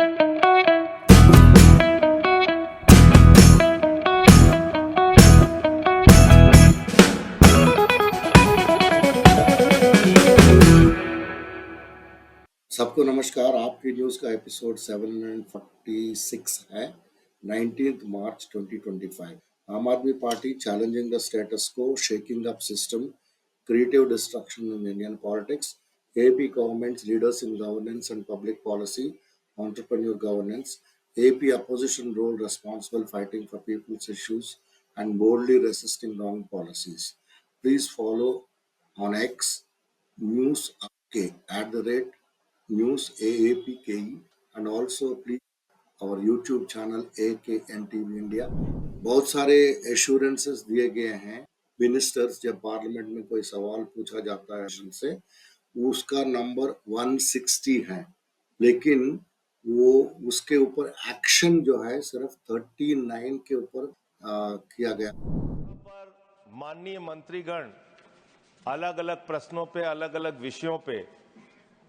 सबको नमस्कार। आपकी न्यूज़ का एपिसोड 746 है 19 मार्च 2025। आम आदमी पार्टी चैलेंजिंग द स्टेटस को, shaking up system, creative destruction in Indian politics, AP government's leaders in governance and public policy, entrepreneur governance, AP opposition role responsible fighting for people's issues and boldly resisting wrong policies. Please follow on X News UK @NewsAAPKE, and also please our YouTube channel AKNTV India। बहुत सारे assurances दिए गए हैं ministers, जब parliament में कोई सवाल पूछा जाता है उनसे, उसका नंबर 160 है, लेकिन वो उसके ऊपर एक्शन जो है सिर्फ 39 के ऊपर किया गया। पर माननीय मंत्रीगण अलग अलग प्रश्नों पे, अलग अलग विषयों पे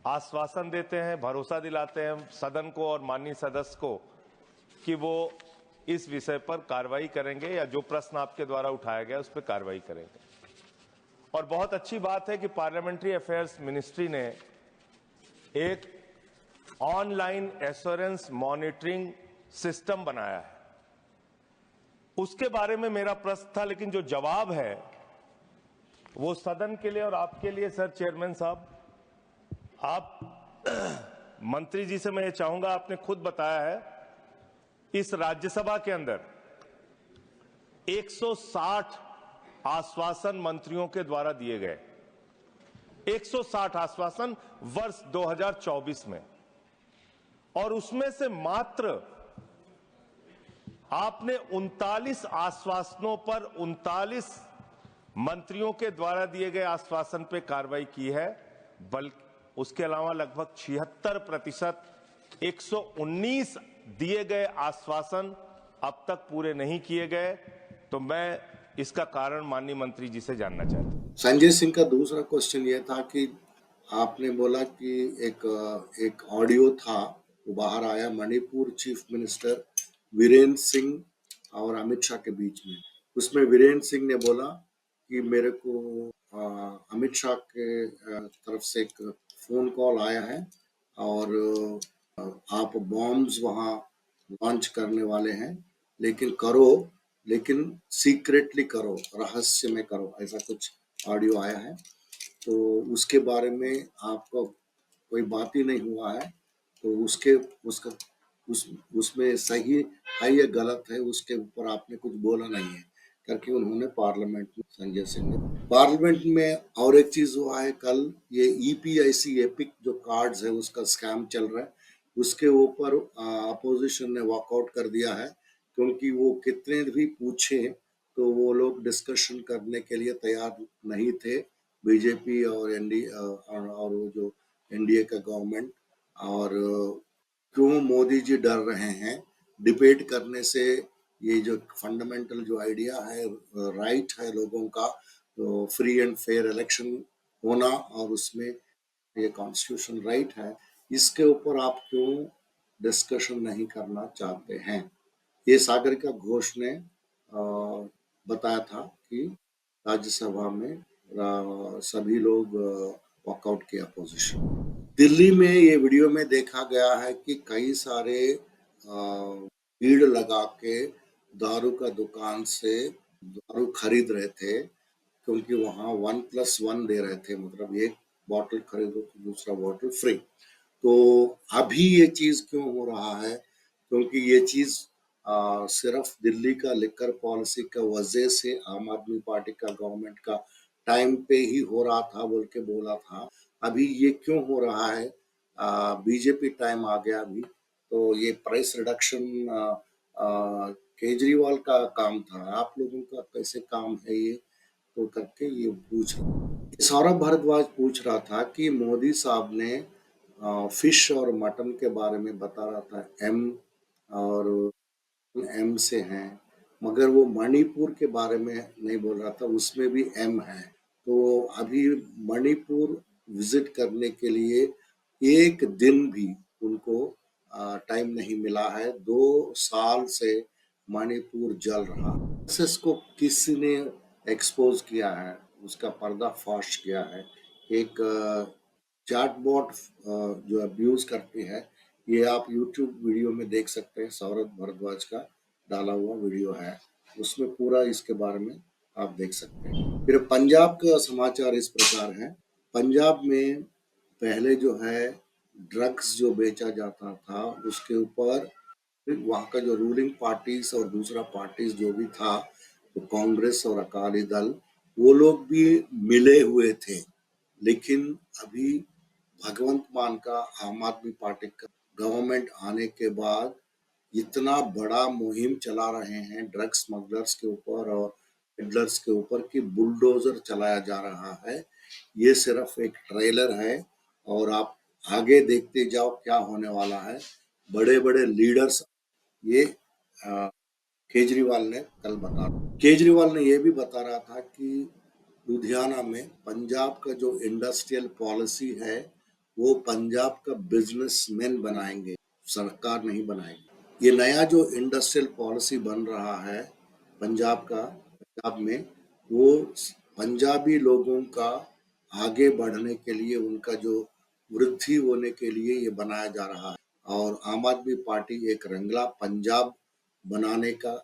आश्वासन देते हैं, भरोसा दिलाते हैं सदन को और माननीय सदस्य को कि वो इस विषय पर कार्रवाई करेंगे या जो प्रश्न आपके द्वारा उठाया गया उस पर कार्रवाई करेंगे। और बहुत अच्छी बात है कि पार्लियामेंट्री अफेयर्स मिनिस्ट्री ने एक ऑनलाइन एश्योरेंस मॉनिटरिंग सिस्टम बनाया है। उसके बारे में मेरा प्रश्न था, लेकिन जो जवाब है वो सदन के लिए और आपके लिए। सर चेयरमैन साहब, आप मंत्री जी से मैं ये चाहूंगा, आपने खुद बताया है इस राज्यसभा के अंदर 160 आश्वासन मंत्रियों के द्वारा दिए गए, 160 आश्वासन वर्ष 2024 में, और उसमें से मात्र आपने 39 आश्वासनों पर 39 मंत्रियों के द्वारा दिए गए आश्वासन पे कार्रवाई की है, बल्कि उसके अलावा लगभग 76% 119 दिए गए आश्वासन अब तक पूरे नहीं किए गए। तो मैं इसका कारण माननीय मंत्री जी से जानना चाहता हूं। संजय सिंह का दूसरा क्वेश्चन ये था कि आपने बोला कि एक ऑडियो था, वो बाहर आया मणिपुर चीफ मिनिस्टर वीरेंद्र सिंह और अमित शाह के बीच में। उसमें वीरेंद्र सिंह ने बोला कि मेरे को अमित शाह के तरफ से एक फोन कॉल आया है और आप बॉम्ब्स वहां लॉन्च करने वाले हैं, लेकिन करो, लेकिन सीक्रेटली करो, रहस्य में करो, ऐसा कुछ ऑडियो आया है। तो उसके बारे में आपका कोई बात ही नहीं हुआ है, तो उसका उसमें सही है या गलत है, उसके ऊपर आपने कुछ बोला नहीं है करके उन्होंने पार्लियामेंट में, संजय सिंह ने पार्लियामेंट में। और एक चीज हुआ है, कल ये EPIC एपिक जो कार्ड्स है उसका स्कैम चल रहा है, उसके ऊपर अपोजिशन ने वॉकआउट कर दिया है, क्योंकि वो कितने भी पूछे तो वो लोग डिस्कशन करने के लिए तैयार नहीं थे, बीजेपी और और वो जो NDA का गवर्नमेंट। और क्यों मोदी जी डर रहे हैं डिबेट करने से? ये जो फंडामेंटल जो आइडिया है, राइट है लोगों का, तो फ्री एंड फेयर इलेक्शन होना, और उसमें ये कॉन्स्टिट्यूशन राइट है, इसके ऊपर आप क्यों डिस्कशन नहीं करना चाहते हैं? ये सागरिका घोष ने बताया था कि राज्यसभा में सभी लोग वॉकआउट किया अपोजिशन। दिल्ली में ये वीडियो में देखा गया है कि कई सारे भीड़ लगा के दारू का दुकान से दारू खरीद रहे थे, क्योंकि वहाँ 1+1 दे रहे थे, मतलब एक बॉटल खरीदो तो दूसरा बॉटल फ्री। तो अभी ये चीज क्यों हो रहा है? क्योंकि ये चीज सिर्फ दिल्ली का लिकर पॉलिसी का वजह से आम आदमी पार्टी का गवर्नमेंट का टाइम पे ही हो रहा था बोल के बोला था। अभी ये क्यों हो रहा है? बीजेपी टाइम आ गया अभी, तो ये प्राइस रिडक्शन केजरीवाल का काम था, आप लोगों का कैसे काम है ये? तो करके ये पूछ रहा। सौरभ भारद्वाज पूछ रहा था कि मोदी साहब ने फिश और मटन के बारे में बता रहा था, और एम से हैं, मगर वो मणिपुर के बारे में नहीं बोल रहा था, उसमें भी M है। तो अभी मणिपुर विजिट करने के लिए एक दिन भी उनको टाइम नहीं मिला है। 2 साल से मणिपुर जल रहा है। इसको किसी ने एक्सपोज किया है, उसका पर्दाफाश किया है। एक चैटबॉट जो अब्यूज करती है, ये आप यूट्यूब वीडियो में देख सकते हैं। सौरभ भारद्वाज का डाला हुआ वीडियो है, उसमें पूरा इसके बारे में आप देख सकते हैं। फिर पंजाब का समाचार इस प्रकार है। पंजाब में पहले जो है ड्रग्स जो बेचा जाता था, उसके ऊपर वहाँ का जो रूलिंग पार्टीज और दूसरा पार्टीज जो भी था, तो कांग्रेस और अकाली दल, वो लोग भी मिले हुए थे। लेकिन अभी भगवंत मान का आम आदमी पार्टी का गवर्नमेंट आने के बाद इतना बड़ा मुहिम चला रहे हैं ड्रग्स स्मगलर्स के ऊपर और पेडलर्स के ऊपर कि बुलडोजर चलाया जा रहा है। ये सिर्फ एक ट्रेलर है और आप आगे देखते जाओ क्या होने वाला है। बड़े बड़े लीडर्स, ये अ, केजरीवाल ने कल बता केजरीवाल ने ये भी बता रहा था कि लुधियाना में पंजाब का जो इंडस्ट्रियल पॉलिसी है, वो पंजाब का बिजनेसमैन बनाएंगे, सरकार नहीं बनाएगी। ये नया जो इंडस्ट्रियल पॉलिसी बन रहा है पंजाब में, वो पंजाबी लोगों का आगे बढ़ने के लिए, उनका जो वृद्धि होने के लिए ये बनाया जा रहा है। और आम आदमी पार्टी एक रंगला पंजाब बनाने का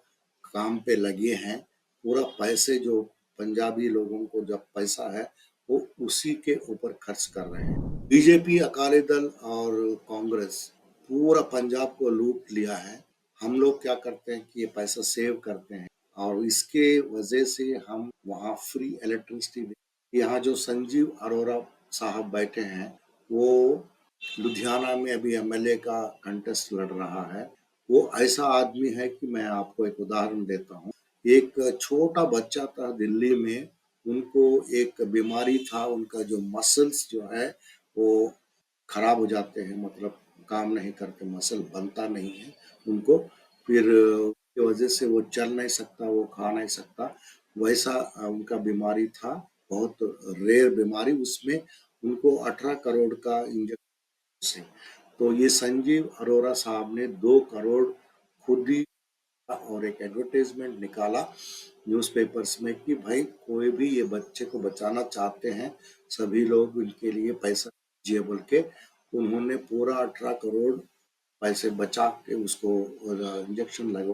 काम पे लगे हैं। पूरा पैसे जो पंजाबी लोगों को जब पैसा है, वो उसी के ऊपर खर्च कर रहे हैं। बीजेपी, अकाली दल और कांग्रेस पूरा पंजाब को लूट लिया है। हम लोग क्या करते हैं कि ये पैसा सेव करते हैं और इसके वजह से हम वहाँ फ्री इलेक्ट्रिसिटी। यहाँ जो संजीव अरोड़ा साहब बैठे हैं, वो लुधियाना में अभी एमएलए का कंटेस्ट लड़ रहा है। वो ऐसा आदमी है कि मैं आपको एक उदाहरण देता हूँ। एक छोटा बच्चा था दिल्ली में, उनको एक बीमारी था, उनका जो मसल्स जो है वो खराब हो जाते हैं, मतलब काम नहीं करते, मसल बनता नहीं है उनको। फिर उसकी वजह से वो चल नहीं सकता, वो खा नहीं सकता। वैसा उनका बीमारी था, बहुत रेयर बीमारी। उसमें उनको 18 करोड़ का इंजेक्शन से, तो ये संजीव अरोड़ा साहब ने 2 करोड़ खुद ही और एक एडवर्टाइजमेंट निकाला न्यूज़पेपर्स में कि भाई कोई भी ये बच्चे को बचाना चाहते हैं, सभी लोग इनके लिए पैसा दीजिए बोल के। उन्होंने पूरा 18 करोड़ पैसे बचा के उसको इंजेक्शन लगवा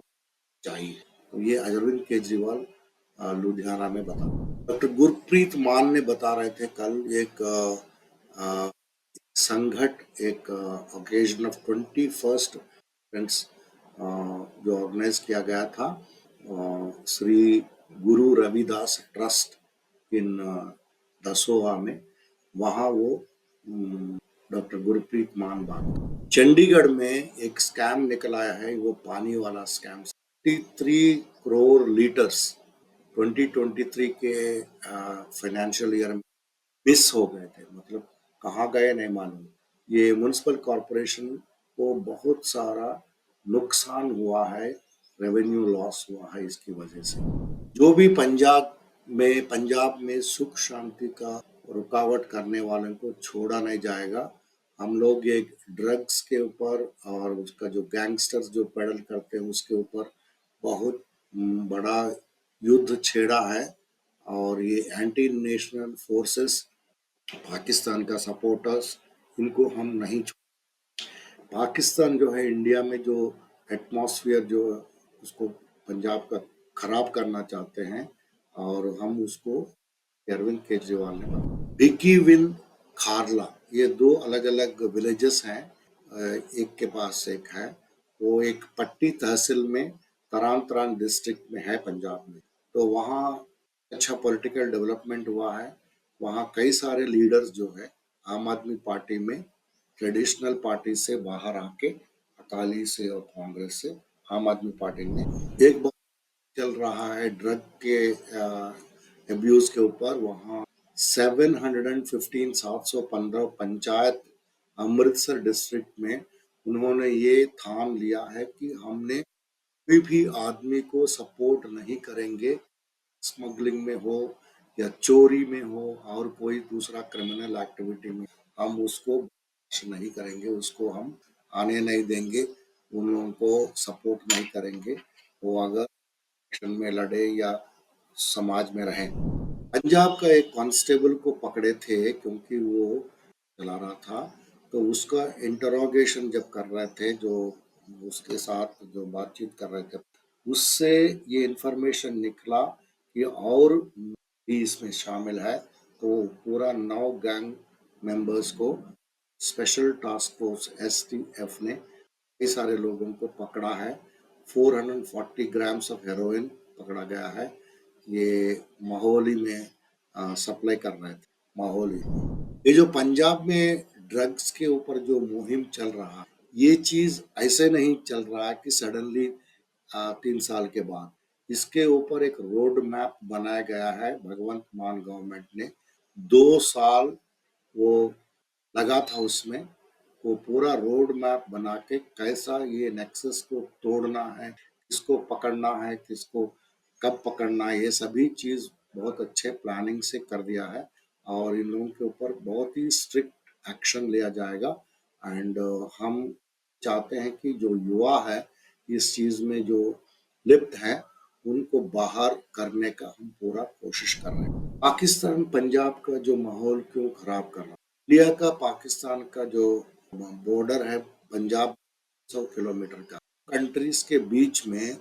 चाहिए। तो ये अरविंद केजरीवाल लुधियाना में बता। डॉक्टर गुरप्रीत मान ने बता रहे थे कल, एक संघट, एक ओकेजन ऑफ 21st फ्रेंड्स जो ऑर्गेनाइज किया गया था श्री गुरु रविदास ट्रस्ट इन दसोहा में, वहाँ वो डॉक्टर गुरप्रीत मान बात। चंडीगढ़ में एक स्कैम निकल आया है, वो पानी वाला स्कैम। 53 करोड़ लीटर्स 2023 के फाइनेंशियल ईयर में मिस हो गए थे, मतलब कहाँ गए नहीं मालूम। ये म्युनिसिपल कॉरपोरेशन को बहुत सारा नुकसान हुआ है, रेवेन्यू लॉस हुआ है इसकी वजह से। जो भी पंजाब में सुख शांति का रुकावट करने वालों को छोड़ा नहीं जाएगा। हम लोग ये ड्रग्स के ऊपर और उसका जो गैंगस्टर्स जो पेडल करते हैं उसके ऊपर बहुत बड़ा युद्ध छेड़ा है। और ये एंटी नेशनल फोर्सेस, पाकिस्तान का सपोर्टर्स, इनको हम नहीं पाकिस्तान जो है इंडिया में जो एटमॉस्फेयर जो उसको पंजाब का खराब करना चाहते हैं, और हम उसको अरविंद केजरीवाल ने भिक्की विन खारला, ये 2 अलग अलग विलेजेस हैं। एक के पास एक है, वो एक पट्टी तहसील में तरान तरान डिस्ट्रिक्ट में है पंजाब में। तो वहाँ अच्छा पॉलिटिकल डेवलपमेंट हुआ है। वहाँ कई सारे लीडर्स जो है आम आदमी पार्टी में ट्रेडिशनल पार्टी से बाहर आके, अकाली से और कांग्रेस से आम आदमी पार्टी में एक बहुत चल रहा है ड्रग के अब्यूज के ऊपर। वहाँ 715 पंचायत अमृतसर डिस्ट्रिक्ट में उन्होंने ये ठान लिया है कि हमने कोई भी आदमी को सपोर्ट नहीं करेंगे, स्मगलिंग में हो या चोरी में हो और कोई दूसरा क्रिमिनल एक्टिविटी में, हम उसको नहीं करेंगे, उसको हम आने नहीं देंगे, उन लोगों को सपोर्ट नहीं करेंगे, वो अगर इलेक्शन में लड़े या समाज में रहें। पंजाब का एक कांस्टेबल को पकड़े थे क्योंकि वो चला रहा था, तो उसका इंटरोगेशन जब कर रहे थे, जो उसके साथ जो बातचीत कर रहे थे, उससे ये इंफॉर्मेशन निकला कि और भी इसमें शामिल है, तो पूरा 9 गैंग मेंबर्स को स्पेशल टास्क फोर्स एसटीएफ ने कई सारे लोगों को पकड़ा है। 440 ग्राम्स ऑफ हेरोइन पकड़ा गया है। ये माहौली में सप्लाई कर रहे थे, माहौली। ये जो पंजाब में ड्रग्स के ऊपर जो मुहिम चल रहा है, ये चीज ऐसे नहीं चल रहा है कि सडनली 3 साल के बाद। इसके ऊपर एक रोड मैप बनाया गया है भगवंत मान गवर्नमेंट ने। 2 साल वो लगा था उसमें, वो पूरा रोड मैप बना के कैसा ये नेक्सस को तोड़ना है, किसको पकड़ना है, किसको कब पकड़ना है, ये सभी चीज बहुत अच्छे प्लानिंग से कर दिया है और इन लोगों के ऊपर बहुत ही स्ट्रिक्ट एक्शन लिया जाएगा। एंड हम चाहते हैं कि जो युवा है इस चीज में जो लिप्त है, उनको बाहर करने का हम पूरा कोशिश कर रहे हैं। पाकिस्तान पंजाब का जो माहौल क्यों खराब कर रहा है? इंडिया का पाकिस्तान का जो बॉर्डर है पंजाब 100 किलोमीटर का, कंट्रीज के बीच में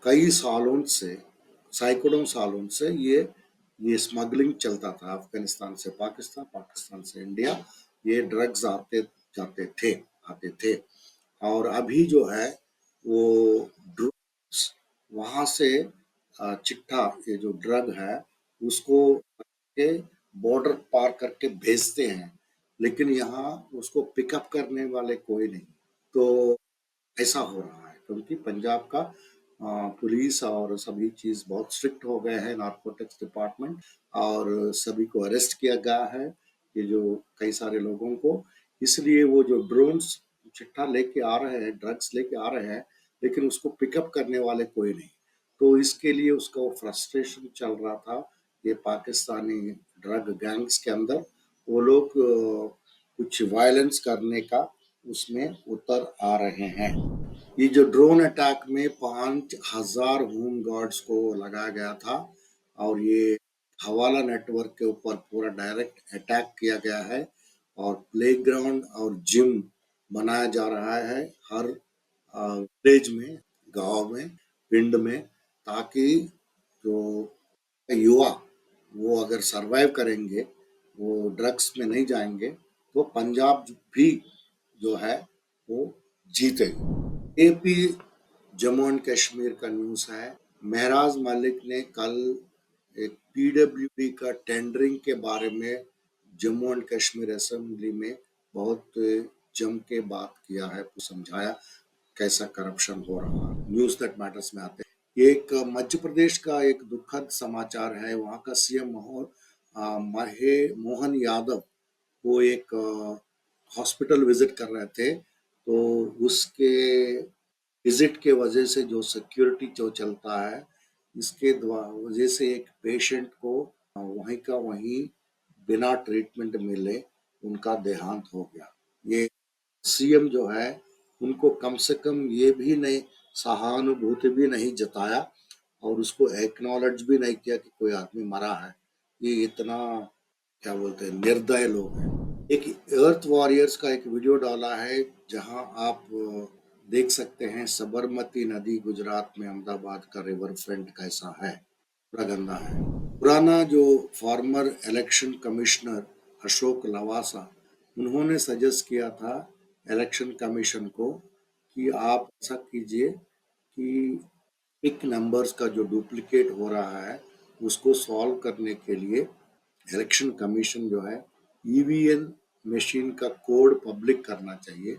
कई सालों से, सैकड़ों सालों से ये स्मगलिंग चलता था। अफगानिस्तान से पाकिस्तान, पाकिस्तान से इंडिया, ये ड्रग्स आते जाते थे, आते थे। और अभी जो है वो ड्रग्स वहां से चिट्ठा, ये जो ड्रग है उसको के बॉर्डर पार करके भेजते हैं, लेकिन यहाँ उसको पिकअप करने वाले कोई नहीं। तो ऐसा हो रहा है क्योंकि पंजाब का पुलिस और सभी चीज बहुत स्ट्रिक्ट हो गए हैं, नार्कोटिक्स डिपार्टमेंट, और सभी को अरेस्ट किया गया है, ये जो कई सारे लोगों को। इसलिए वो जो ड्रोन्स चिट्ठा लेके आ रहे हैं, ड्रग्स लेके आ रहे हैं, लेकिन उसको पिकअप करने वाले कोई नहीं। तो इसके लिए उसका वो फ्रस्ट्रेशन चल रहा था, ये पाकिस्तानी ड्रग गैंग्स के अंदर वो लोग कुछ वायलेंस करने का उसमें उतर आ रहे हैं। ये जो ड्रोन अटैक में 5,000 होम गार्ड्स को लगाया गया था और ये हवाला नेटवर्क के ऊपर पूरा डायरेक्ट अटैक किया गया है और प्लेग्राउंड और जिम बनाया जा रहा है हर विलेज में, गांव में, पिंड में, ताकि जो युवा वो अगर सरवाइव करेंगे, वो ड्रग्स में नहीं जाएंगे, तो पंजाब भी जो है वो जीतेगी। एपी जम्मू एंड कश्मीर का न्यूज है। महराज मलिक ने कल एक पीडब्ल्यूडी का टेंडरिंग के बारे में जम्मू एंड कश्मीर असेंबली में बहुत जम के बात किया है, समझाया कैसा करप्शन हो रहा है। न्यूज दैट मैटर्स में आते हैं। ये एक मध्य प्रदेश का एक दुखद समाचार है। वहाँ का सीएम मोहन यादव वो एक हॉस्पिटल विजिट कर रहे थे, तो उसके विजिट के वजह से जो सिक्योरिटी जो चलता है, इसके वजह से एक पेशेंट को वहीं का वहीं बिना ट्रीटमेंट मिले उनका देहांत हो गया। ये सीएम जो है उनको कम से कम ये भी नहीं, सहानुभूति भी नहीं जताया और उसको एक्नॉलेज भी नहीं किया कि कोई आदमी मरा है। ये इतना क्या बोलते हैं, निर्दय लोग हैं। एक अर्थ वॉरियर्स का एक वीडियो डाला है जहां आप देख सकते हैं सबरमती नदी गुजरात में अहमदाबाद का रिवर फ्रंट कैसा है, पूरा गंदा है। पुराना जो farmer election commissioner Ashok Lavasa, उन्होंने सजेस्ट किया था इलेक्शन कमीशन को कि आप ऐसा कीजिए कि पिक नंबर्स का जो डुप्लीकेट हो रहा है उसको सॉल्व करने के लिए इलेक्शन कमीशन जो है ईवीएम मशीन का कोड पब्लिक करना चाहिए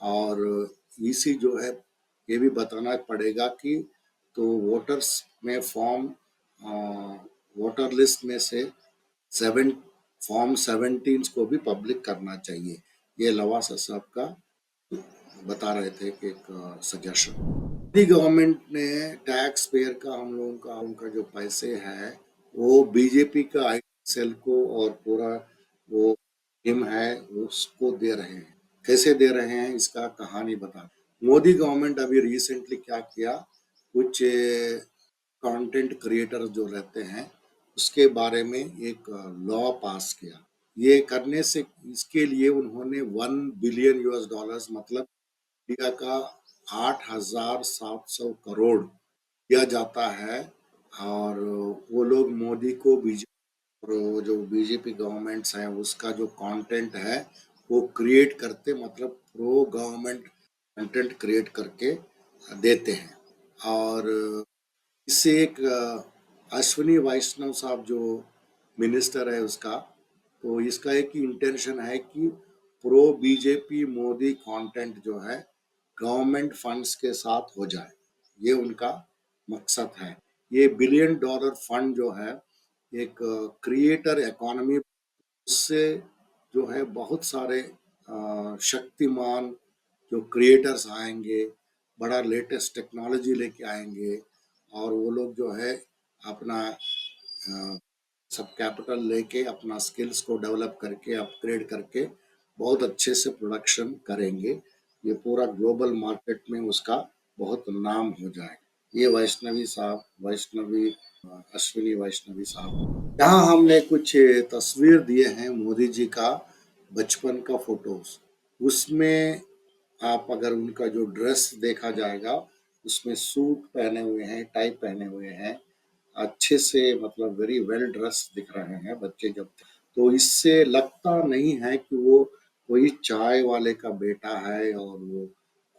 और ईसी जो है ये भी बताना पड़ेगा कि तो वोटर्स में वोटर लिस्ट में से 7 फॉर्म 17 को भी पब्लिक करना चाहिए। ये लवासा साहब का बता रहे थे कि एक सजेशन। मोदी गवर्नमेंट ने टैक्स पेयर का, हम लोगों का, उनका जो पैसे है वो बीजेपी का आई सेल को और पूरा वो टीम है उसको दे रहे हैं। कैसे दे रहे हैं इसका कहानी बता। मोदी गवर्नमेंट अभी रिसेंटली क्या किया, कुछ कंटेंट क्रिएटर जो रहते हैं उसके बारे में एक लॉ पास किया। ये करने से इसके लिए उन्होंने 1 बिलियन US डॉलर्स मतलब इंडिया का 8,700 करोड़ दिया जाता है। और वो लोग मोदी को और वो जो बीजेपी गवर्नमेंट्स हैं उसका जो कंटेंट है वो क्रिएट करते, मतलब प्रो गवर्नमेंट कंटेंट क्रिएट करके देते हैं। और इससे एक अश्विनी वैष्णव साहब जो मिनिस्टर है उसका, तो इसका एक ही इंटेंशन है कि प्रो बीजेपी मोदी कंटेंट जो है गवर्नमेंट फंड्स के साथ हो जाए, ये उनका मकसद है। ये $1 बिलियन फंड जो है एक क्रिएटर इकोनॉमी, उससे जो है बहुत सारे शक्तिमान जो क्रिएटर्स आएंगे, बड़ा लेटेस्ट टेक्नोलॉजी लेके आएंगे और वो लोग जो है अपना सब कैपिटल लेके अपना स्किल्स को डेवलप करके अपग्रेड करके बहुत अच्छे से प्रोडक्शन करेंगे। ये पूरा ग्लोबल मार्केट में उसका बहुत नाम हो जाएगा। ये वैष्णवी साहब, अश्विनी वैष्णवी साहब। यहाँ हमने कुछ तस्वीर दिए हैं मोदी जी का बचपन का फोटोज। उसमें आप अगर उनका जो ड्रेस देखा जाएगा उसमें सूट पहने हुए हैं, टाई पहने हुए हैं, अच्छे से मतलब वेरी वेल ड्रेस दिख रहे हैं बच्चे जब। तो इससे लगता नहीं है कि वो कोई चाय वाले का बेटा है और वो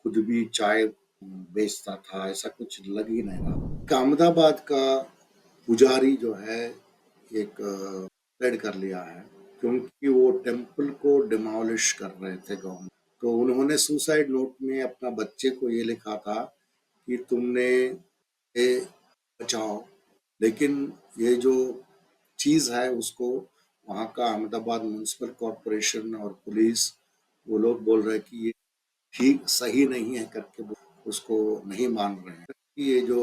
खुद भी चाय बेचता था, ऐसा कुछ लग ही नहीं रहा। अहमदाबाद का पुजारी जो है एक सुसाइड कर लिया है क्योंकि वो टेम्पल को डिमोलिश कर रहे थे गवर्नमेंट। तो उन्होंने सुसाइड नोट में अपना बच्चे को ये लिखा था कि तुमने ये बचाओ, लेकिन ये जो चीज है उसको वहाँ का अहमदाबाद म्युनिसिपल कॉरपोरेशन और पुलिस वो लोग बोल रहे हैं कि ये ठीक सही नहीं है करके वो उसको नहीं मान रहे हैं। ये जो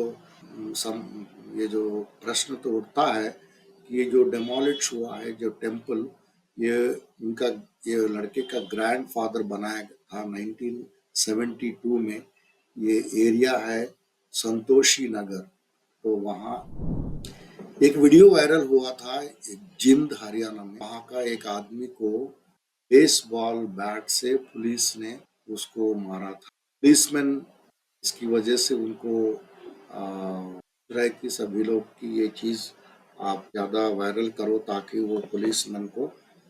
ये जो प्रश्न तो उठता है कि ये जो डेमोलिश हुआ है जो टेम्पल, ये उनका ये लड़के का ग्रैंडफादर बनाया था 1972 में। ये एरिया है संतोषी नगर। तो वहाँ एक वीडियो वायरल हुआ था जिंद हरियाणा में, वहाँ का एक आदमी को बेसबॉल बैट से पुलिस ने उसको मारा था। पुलिसमैन इसकी वजह से उनको रहा कि सभी लोग की ये चीज आप ज्यादा वायरल करो ताकि वो पुलिसमैन को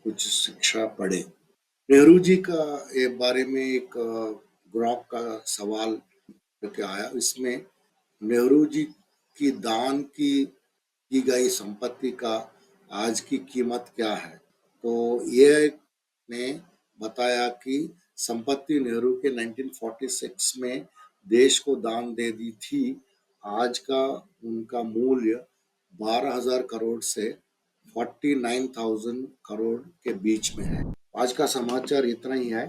कुछ शिक्षा पड़े। नेहरू जी का ये बारे में एक ग्रॉक का सवाल करके आया। इसमें नेहरू जी की दान की गई संपत्ति का आज की कीमत क्या है। तो ये ने बताया कि संपत्ति नेहरू के 1946 में देश को दान दे दी थी। आज का उनका मूल्य 12,000 करोड़ से 49,000 करोड़ के बीच में है। आज का समाचार इतना ही है।